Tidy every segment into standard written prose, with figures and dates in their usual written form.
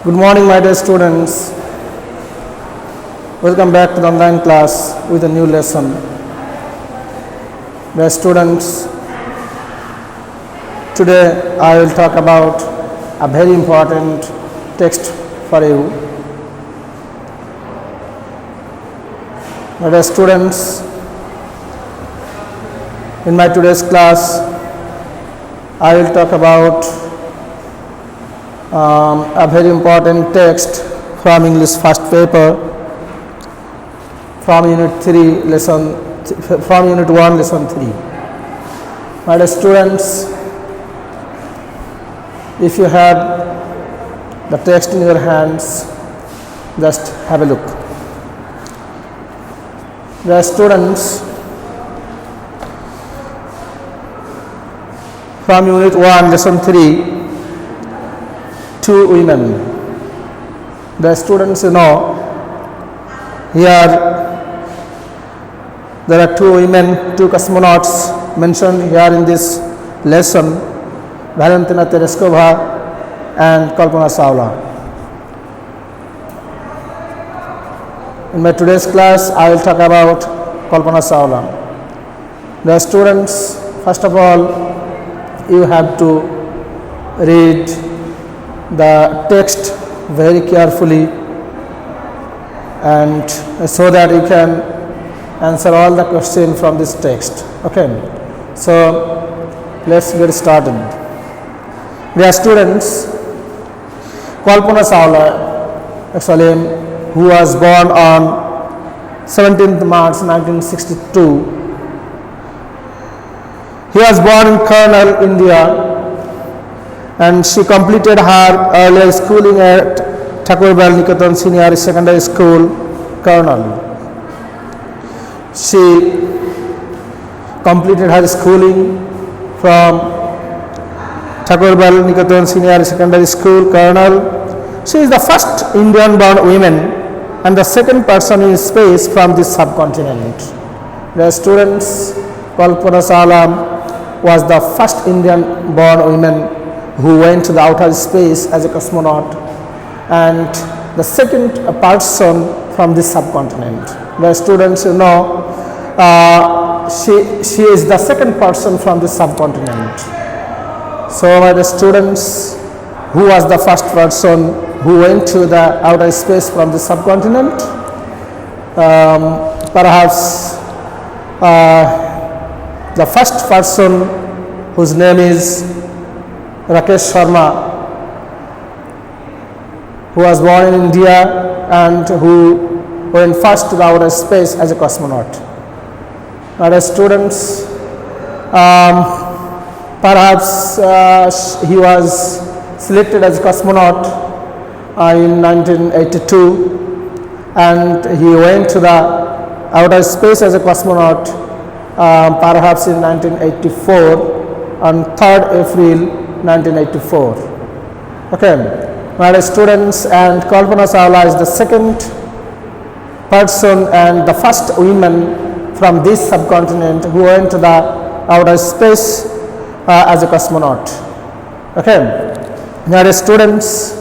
Good morning, my dear students. Welcome back to the online class with a new lesson. Dear students, today I will talk about a very important text for you. My dear students, in my today's class, I will talk about a very important text from English first paper from Unit 1 lesson 3. My dear students, if you have the text in your hands, just have a look. Dear students, from Unit 1 lesson 3, two women. The students know here there are two women, two cosmonauts mentioned here in this lesson, Valentina Tereshkova and Kalpana Chawla. In my today's class, I will talk about Kalpana Chawla. The students, first of all, you have to read the text very carefully and so that you can answer all the questions from this text. Okay, so let's get started. Dear students, Kalpana Chawla, actually, who was born on 17th March 1962. He was born in Karnal, India, and she completed her earlier schooling at Thakur Bal Niketan Senior Secondary School, Karnal. She completed her schooling from Thakur Bal Niketan Senior Secondary School, Karnal. She is the first Indian-born woman and the second person in space from this subcontinent. The students, Kalpana Chawla was the first Indian-born woman who went to the outer space as a cosmonaut and the second person from this subcontinent. The students know she is the second person from this subcontinent. So my dear students, who was the first person who went to the outer space from the subcontinent? Perhaps the first person whose name is Rakesh Sharma, who was born in India and who went first to the outer space as a cosmonaut. Other students, perhaps he was selected as a cosmonaut in 1982 and he went to the outer space as a cosmonaut perhaps in 1984 on 3rd April 1984. Okay, my students, and Kalpana Chawla is the second person and the first woman from this subcontinent who went to the outer space as a cosmonaut. Okay, my students,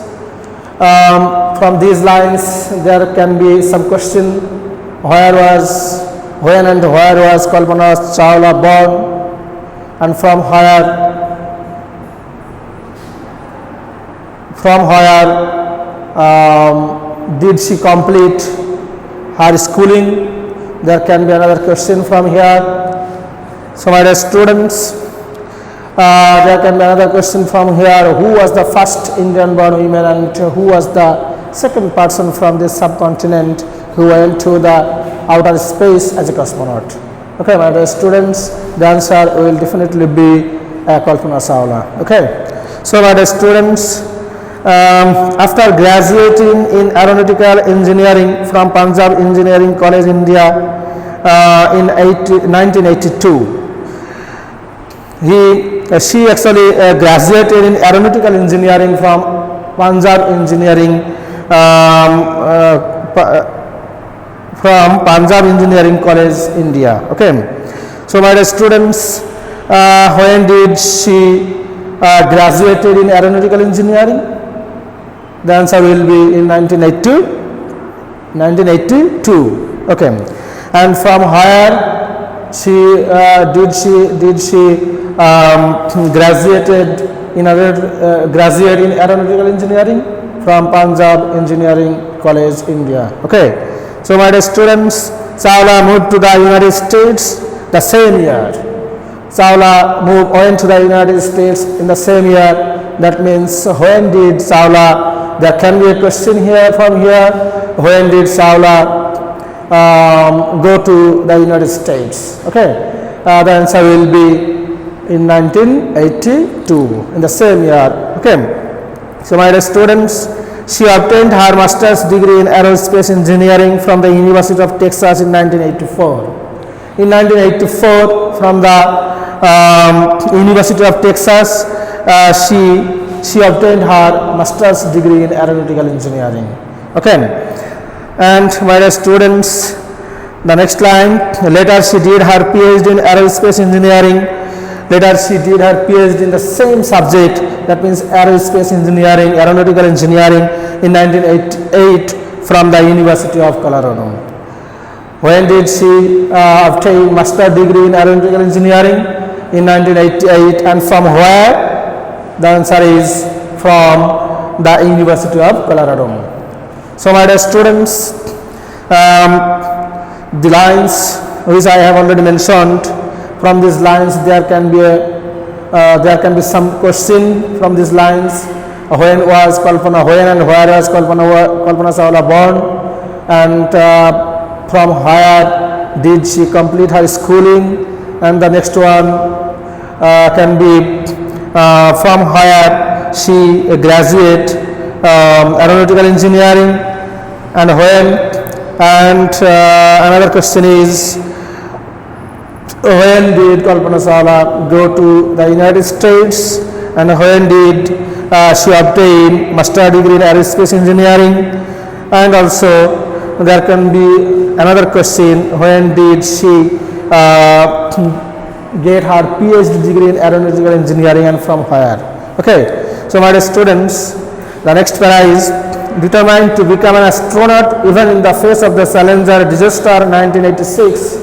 from these lines there can be some question: when and where was Kalpana Chawla born, and from where did she complete her schooling? There can be another question from here. So my dear students, there can be another question from here: who was the first Indian-born woman and who was the second person from this subcontinent who went to the outer space as a cosmonaut? Okay, my dear students, the answer will definitely be Kalpana Chawla. Okay, so my dear students, after graduating in aeronautical engineering from Punjab Engineering College, India in 1982, she actually graduated in aeronautical engineering from Punjab Engineering from Punjab Engineering College, India. Okay, so my dear students, when did she graduated in aeronautical engineering? The answer will be in 1982. Okay, and from where she graduated in graduate in aeronautical engineering? From Punjab Engineering College, India. Okay, so my dear students, Chawla moved to the United States the same year. Chawla went to the United States in the same year. That means when did Chawla? There can be a question here from here. When did Chawla go to the United States? Okay, the answer will be in 1982, in the same year. Okay, so my dear students, she obtained her master's degree in aerospace engineering from the University of Texas in 1984. In 1984, from the University of Texas, she obtained her master's degree in aeronautical engineering. Okay, and my dear students, the next line, later she did her PhD in aerospace engineering. Later she did her PhD in the same subject, that means aerospace engineering, aeronautical engineering, in 1988 from the University of Colorado. When did she obtain master degree in aeronautical engineering? In 1988, and from where? The answer is from the University of Colorado. So my dear students, the lines which I have already mentioned, from these lines there can be some question from these lines. When was Kalpana, when and where was Kalpana Chawla born, and from where did she complete her schooling, and the next one can be from where she graduate aeronautical engineering, and when, and another question is when did Kalpana Chawla go to the United States, and when did she obtain master degree in aerospace engineering, and also there can be another question, when did she get her PhD degree in aeronautical engineering and from where? Okay, so my dear students, the next para is determined to become an astronaut even in the face of the Challenger disaster 1986.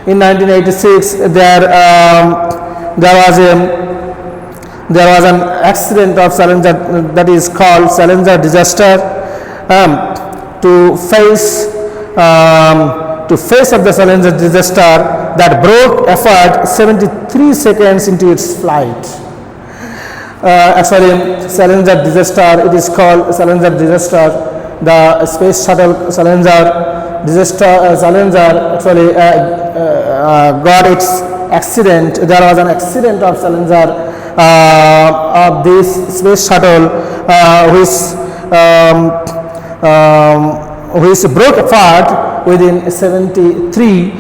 In 1986, there was an accident of Challenger that is called Challenger disaster. To face of the Challenger disaster that broke apart 73 seconds into its flight. Actually, Challenger disaster, it is called Challenger disaster. The space shuttle Challenger actually got its accident. There was an accident of Challenger of this space shuttle which broke apart within 73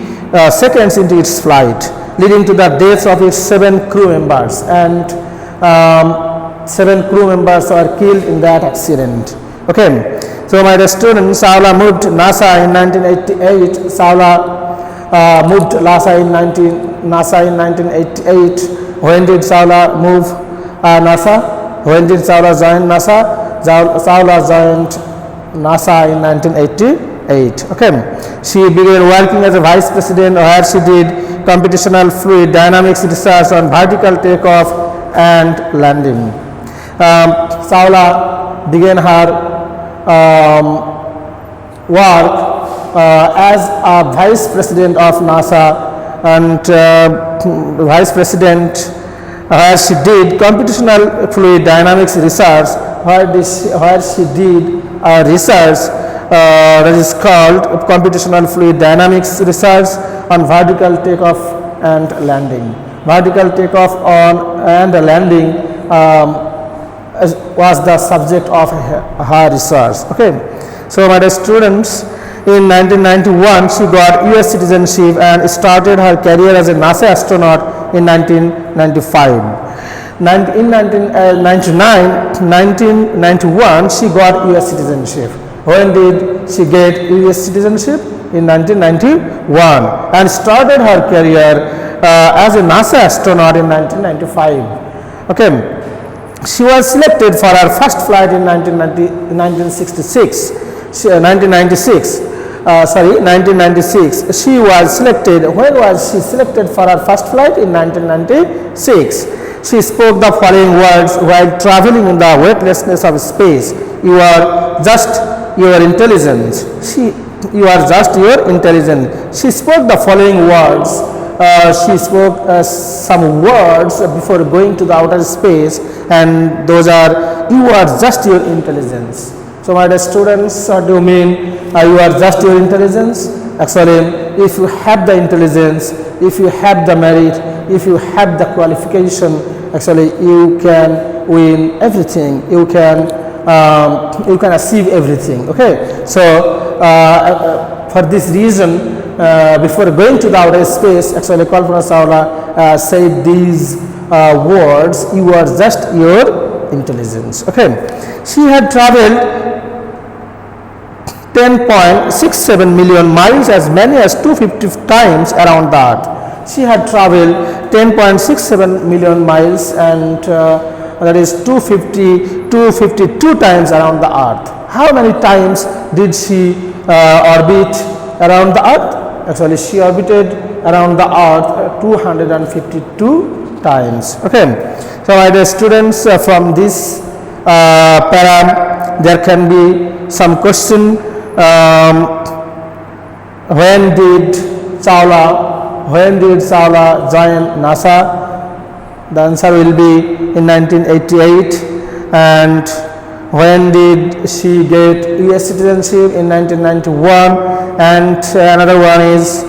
seconds into its flight, leading to the deaths of its 7 crew members, and 7 crew members were killed in that accident. Okay, so my dear students, Chawla moved NASA in 1988. Chawla moved NASA in 1988. When did Chawla move NASA? When did Chawla join NASA? Chawla joined NASA in 1988. Okay, she began working as a vice president, where she did computational fluid dynamics research on vertical takeoff and landing. Chawla began her work as a vice president of NASA, and vice president where she did computational fluid dynamics research, where she did research that is called computational fluid dynamics research on vertical takeoff and landing. Vertical takeoff and landing was the subject of her research. Okay, so my dear students, in 1991 she got US citizenship and started her career as a NASA astronaut in 1995. In 1991 she got US citizenship. When did she get US citizenship? In 1991, and started her career as a NASA astronaut in 1995. Okay, She was selected for her first flight in 1996. 1996. She was selected. When was she selected for her first flight? In 1996. She spoke the following words while traveling in the weightlessness of space. You are just your intelligence. You are just your intelligence. She spoke the following words. She spoke some words before going to the outer space, and those are, you are just your intelligence. So my dear students, what do you mean you are just your intelligence? Actually, if you have the intelligence, if you have the merit, if you have the qualification, actually you can win everything. You can achieve everything. Okay, so for this reason, before going to the outer space, actually Kalpana Chawla said these words, you are just your intelligence. Okay, she had traveled 10.67 million miles, as many as 250 times around the earth. She had traveled 10.67 million miles, and that is 252 times around the earth. How many times did she orbit around the earth? Actually, she orbited around the earth 252 times. Okay, so my dear students, from this para there can be some question. When did Chawla join NASA? The answer will be in 1988. And when did she get US citizenship? In 1991. And another one is,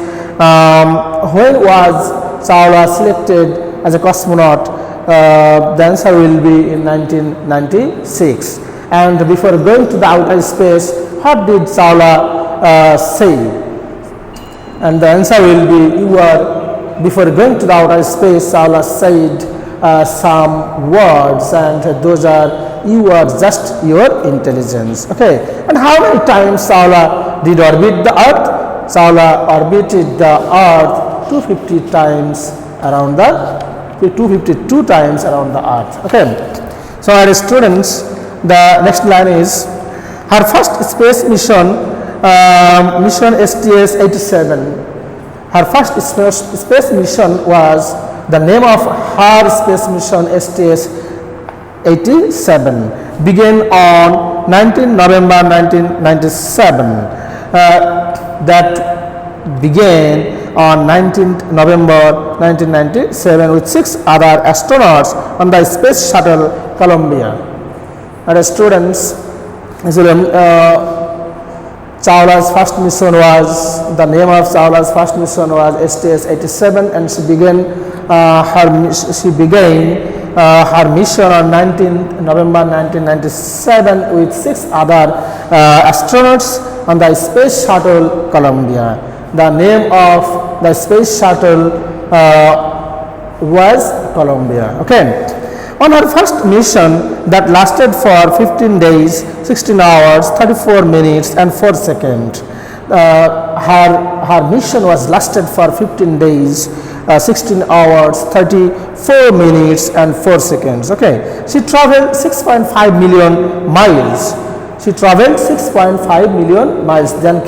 when was Chawla selected as a cosmonaut? The answer will be in 1996. And before going to the outer space, what did Chawla say? And the answer will be, before going to the outer space, Chawla said some words, and those are, you are just your intelligence. Okay, and how many times Chawla did orbit the earth? Chawla orbited the earth 252 times around the earth. Okay, so our students, the next line is, her first space mission, mission STS-87. Her first space mission was, the name of her space mission STS-87, began on 19 November 1997. That began on 19th November 1997 with 6 other astronauts on the Space Shuttle Columbia. And students, Chawla's first mission was, the name of Chawla's first mission was STS-87, and she began her mission on 19th November 1997 with 6 other astronauts on the Space Shuttle Columbia. The name of the Space Shuttle was Columbia. Okay. On her first mission that lasted for 15 days, 16 hours, 34 minutes and 4 seconds. Her mission was lasted for 15 days, 16 hours, 34 minutes and 4 seconds. Okay. She traveled 6.5 million miles. She traveled 6.5 million miles. Then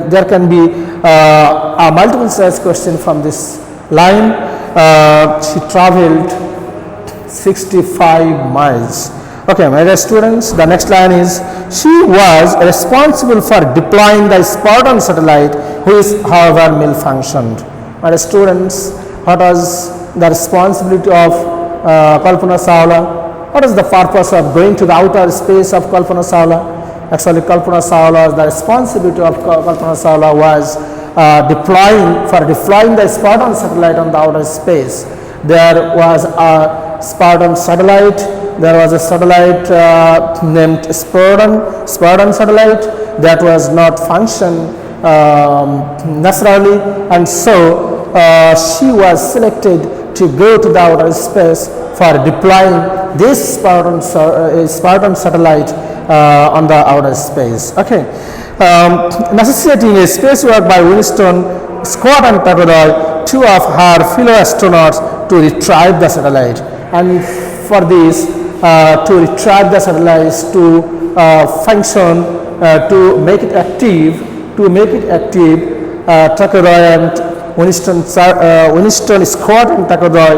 there can be a multiple choice question from this line. She traveled 65 miles. Okay, my dear students, the next line is, she was responsible for deploying the Spartan satellite, which however malfunctioned. My dear students, what was the responsibility of Kalpana Chawla? What is the purpose of going to the outer space of Kalpana Chawla? Actually, Kalpana Chawla, the responsibility of Kalpana Chawla was deploying the Spartan satellite on the outer space. There was a Spartan satellite. There was a satellite named Spartan satellite that was not function naturally, and so she was selected to go to the outer space for deploying this Spartan satellite on the outer space. Okay, necessitating a spacewalk by Winston, Scott and Papadol, 2 of her fellow astronauts, to retrieve the satellite. And for this, to retract the satellites to function, to make it active. Tucker Roy and Winston Scott and Tucker Roy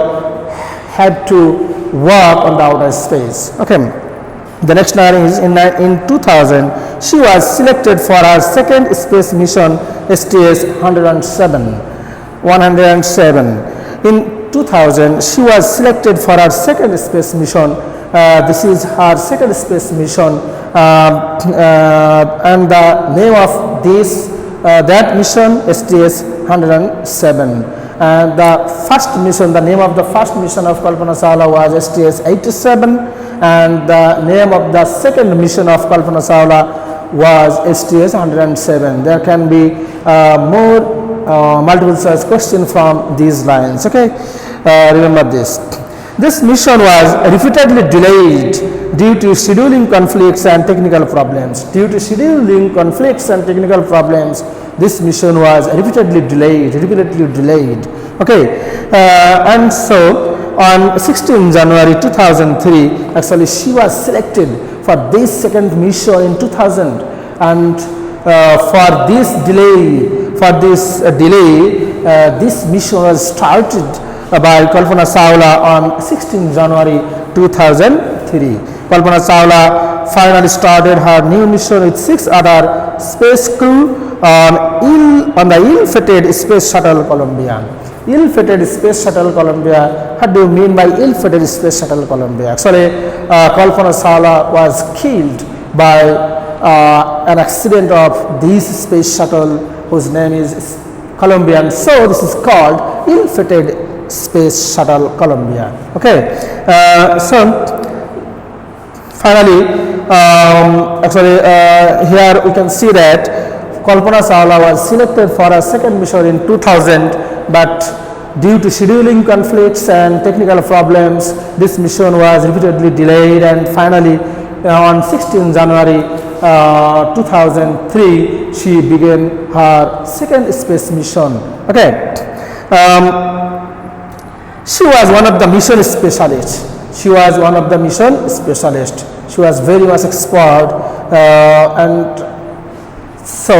had to work on the outer space. Okay. The next one is in 2000, she was selected for her second space mission, STS-107. In 2000, she was selected for her second space mission. This is her second space mission, and the name of that mission, STS-107. And the name of the first mission of Kalpana Chawla was STS-87, and the name of the second mission of Kalpana Chawla was STS-107. There can be more multiple choice question from these lines. Okay, remember this. This mission was repeatedly delayed due to scheduling conflicts and technical problems. This mission was repeatedly delayed. Okay, and so on 16 January 2003, actually she was selected for this second mission in 2000, and for this delay, this mission was started by Kalpana Chawla on 16 January 2003. Kalpana Chawla finally started her new mission with 6 other space crew on the ill-fated Space Shuttle Columbia. Ill-fated Space Shuttle Columbia. What do you mean by ill-fated Space Shuttle Columbia? Actually, Kalpana Chawla was killed by an accident of this space shuttle whose name is Columbia. So this is called ill-fated Space Shuttle Columbia. Okay, so finally, here we can see that Kalpana Chawla was selected for a second mission in 2000, but due to scheduling conflicts and technical problems, this mission was repeatedly delayed, and finally on 16 January 2003, she began her second space mission. Okay. She was one of the mission specialists. She was very much expert, and so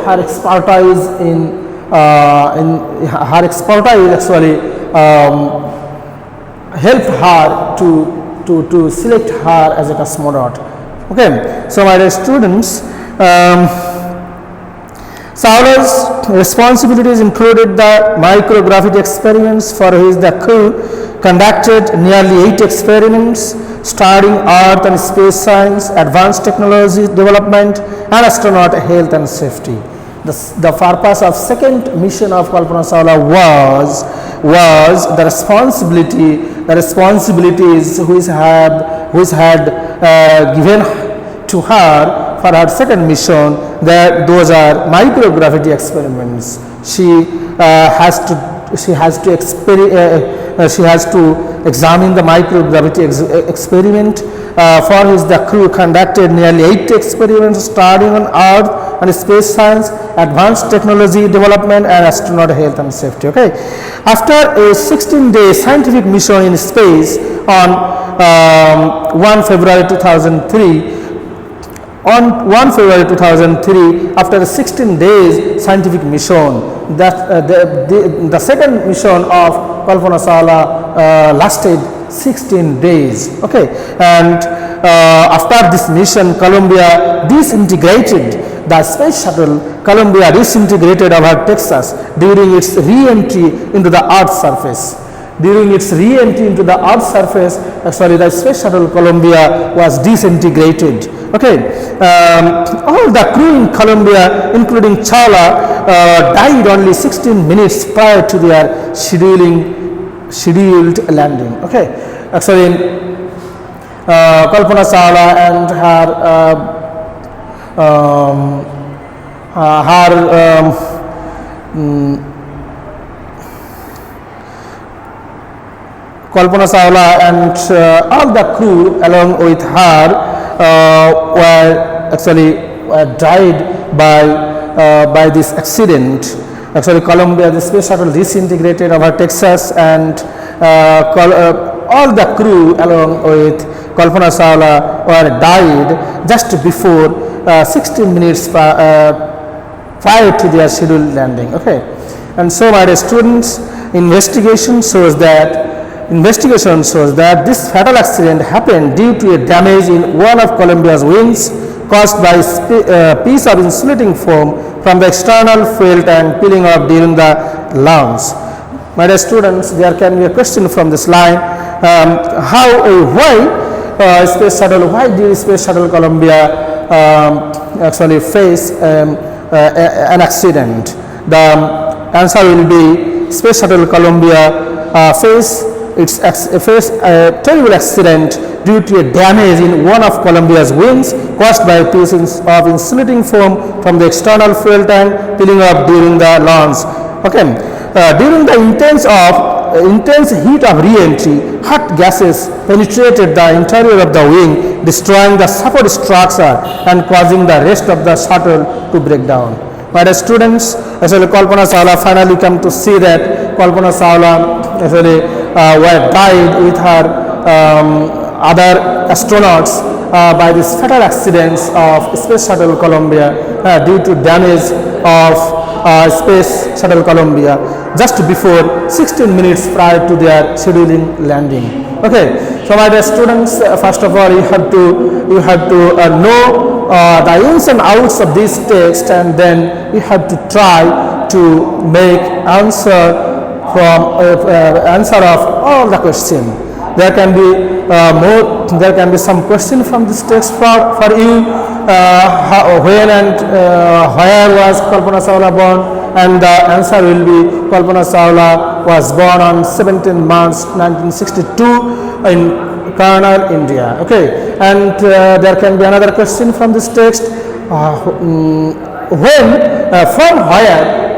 her expertise actually helped her to select her as a cosmonaut. Okay, so my dear students, Chawla's responsibilities included the microgravity experiments, for which the crew conducted nearly 8 experiments studying Earth and space science, advanced technology development, and astronaut health and safety. The purpose of second mission of Kalpana Chawla was the responsibilities which had given to her for her second mission. That those are microgravity experiments. She has to examine the microgravity experiment, for which the crew conducted nearly 8 experiments studying on Earth and space science, advanced technology development, and astronaut health and safety. Okay, after a 16-day scientific mission in space on 1 February 2003. On 1 February 2003, after a 16 days scientific mission, that the second mission of Kalpana Chawla lasted 16 days. Okay, and after this mission, Columbia disintegrated. The space shuttle Columbia disintegrated over Texas during its re-entry into the Earth's surface. Actually, the space shuttle Columbia was disintegrated. Okay, all the crew in Columbia, including Chawla, died only 16 minutes prior to their scheduled landing. Okay, actually, Kalpana Chawla and Kalpana Chawla and all the crew along with her were died by this accident. Actually, Columbia, the space shuttle disintegrated over Texas, and all the crew along with Kalpana Chawla were died just before 16 minutes prior to their scheduled landing. Okay, and so my dear students, investigation shows that this fatal accident happened due to a damage in one of Columbia's wings caused by a piece of insulating foam from the external fuel tank peeling off during the launch. My dear students, there can be a question from this line: why did Space Shuttle Columbia actually face an accident? The answer will be Space Shuttle Columbia faced a terrible accident due to a damage in one of Columbia's wings caused by pieces of insulating foam from the external fuel tank peeling off during the launch. Okay, during the intense heat of re-entry, hot gases penetrated the interior of the wing, destroying the support structure and causing the rest of the shuttle to break down. My dear students, actually Kalpana Chawla finally come to see that Kalpana Chawla actually died with her other astronauts by these fatal accidents of Space Shuttle Columbia due to damage of Space Shuttle Columbia just before 16 minutes prior to their scheduling landing. Okay, so my dear students, first of all you have to know the ins and outs of this text, and then you have to try to make answer of all the question. There can be some question from this text for you. When and where was Kalpana Chawla born? And the answer will be Kalpana Chawla was born on 17 March 1962 in Karnal, India. Okay, and there can be another question from this text. From where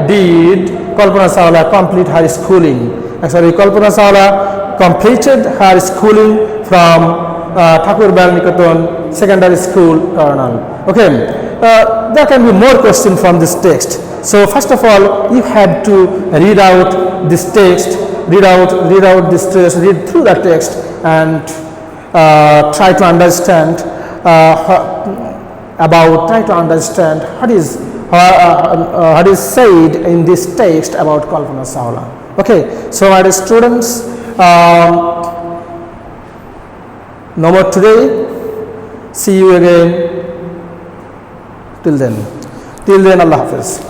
did Kalpana Chawla complete her schooling? Actually, Kalpana Chawla completed her schooling from Thakur Balniketan Secondary School, Karnal. Okay, there can be more questions from this text. So first of all, you have to read out this text, read through the text, and try to understand what is said in this text about Kalpana Chawla. Okay, so my dear students, no more today. See you again. Till then, Allah Hafiz.